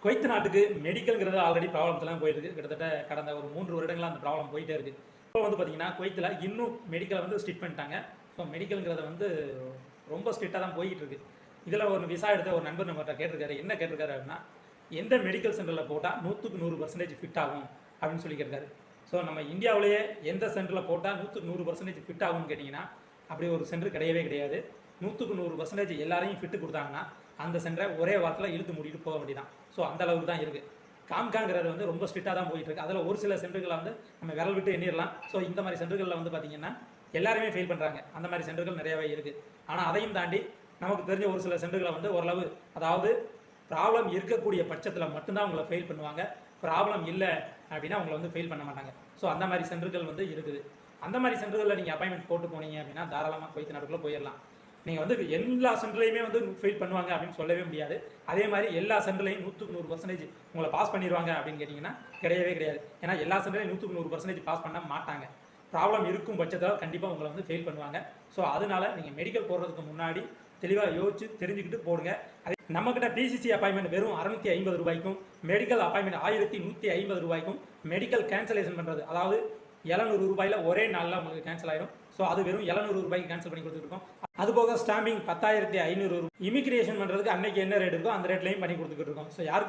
Kuwait நாட்டுக்கு மெடிக்கல்ங்கிறது already ப்ராப்ளம்ஸ்லாம் போயிட்டு இருக்கு. கிட்டத்தட்ட கடந்த ஒரு 3 வருடங்களா அந்த ப்ராப்ளம் போயிட்டே இருக்கு. இப்போ வந்து பார்த்தீங்கன்னா, குவைத்தில் இன்னும் மெடிக்கலை வந்து ஸ்ட்ரிக்ட் பண்ணிட்டாங்க. ஸோ மெடிக்கல்ங்கிறத வந்து ரொம்ப ஸ்ட்ரிக்டாக தான் போயிட்டு இருக்கு. இதில் ஒரு விசா எடுத்த ஒரு நண்பர் நம்மகிட்ட கேட்டிருக்காரு. என்ன கேட்டிருக்காரு அப்படின்னா, எந்த மெடிக்கல் சென்டரில் போட்டால் 100க்கு 100% ஃபிட் ஆகும் அப்படின்னு சொல்லி கேட்டிருக்காரு. ஸோ நம்ம இந்தியாவிலேயே எந்த சென்டரில் போட்டால் 100க்கு 100% ஃபிட் ஆகும்னு கேட்டிங்கன்னா, அப்படி ஒரு சென்டர் கிடையவே கிடையாது. 100க்கு 100% எல்லாரையும் ஃபிட்டு கொடுத்தாங்கன்னா அந்த சென்டரை ஒரே வாரத்தில் இழுத்து மூடிட்டு போக வேண்டியதான். ஸோ அந்த அளவுக்கு தான் இருக்குது. காம்காங்கிறது வந்து ரொம்ப ஸ்ட்ரிக்டாக தான் போயிட்டு இருக்கு. அதில் ஒரு சில சென்டர்களை வந்து நம்ம விரல் விட்டு எண்ணிடலாம். ஸோ இந்த மாதிரி சென்டர்களில் வந்து பார்த்தீங்கன்னா எல்லாருமே ஃபெயில் பண்ணுறாங்க. அந்த மாதிரி சென்டர்கள் நிறையவே இருக்குது. ஆனால் அதையும் தாண்டி நமக்கு தெரிஞ்ச ஒரு சில சென்டர்களை வந்து ஓரளவு, அதாவது ப்ராப்ளம் இருக்கக்கூடிய பட்சத்தில் மட்டும்தான் அவங்கள ஃபெயில் பண்ணுவாங்க. ப்ராப்ளம் இல்லை அப்படின்னா அவங்கள வந்து ஃபெயில் பண்ண மாட்டாங்க. ஸோ அந்த மாதிரி சென்டர்கள் வந்து இருக்குது. அந்த மாதிரி சென்டர்களில் நீங்கள் அப்பாயின்மெண்ட் போட்டு போனீங்க அப்படின்னா தாராளமாக குவைத் நாட்டுக்குள்ளே போயிடலாம். நீங்கள் வந்து எல்லா சென்டர்லையுமே வந்து ஃபெயில் பண்ணுவாங்க அப்படின்னு சொல்லவே முடியாது. அதே மாதிரி எல்லா சென்டர்லையும் 100க்கு 100% உங்களை பாஸ் பண்ணிடுவாங்க அப்படின்னு கேட்டிங்கன்னா கிடையவே கிடையாது. ஏன்னா எல்லா சென்டர்லையும் 100க்கு 100% பாஸ் பண்ண மாட்டாங்க. ப்ராப்ளம் இருக்கும் பட்சத்தில் கண்டிப்பாக உங்களை வந்து ஃபெயில் பண்ணுவாங்க. ஸோ அதனால நீங்கள் மெடிக்கல் போடுறதுக்கு முன்னாடி தெளிவாக யோசிச்சு தெரிஞ்சுக்கிட்டு போடுங்க. அதே நம்மக்கிட்ட பிசிசி அப்பாயின்மெண்ட் வெறும் 650 ரூபாய்க்கும், மெடிக்கல் அப்பாயின்மெண்ட் 1150 ரூபாய்க்கும், மெடிக்கல் கேன்சலேஷன் பண்ணுறது அதாவது 700 ரூபாயில் ஒரே நாளில் உங்களுக்கு கேன்சல் ஆயிடும். ஸோ அது வெறும் 700 ரூபாய்க்கு கேன்சல் பண்ணி கொடுத்துருக்கோம். அதுபோக ஸ்டாம்பிங் 10,500 இமிகிரேஷன் பண்ணுறதுக்கு அன்னைக்கு என்ன ரேட் இருக்கோ அந்த ரேட்லையும் பண்ணி கொடுத்துக்கிட்டு இருக்கோம். ஸோ யாருக்கும்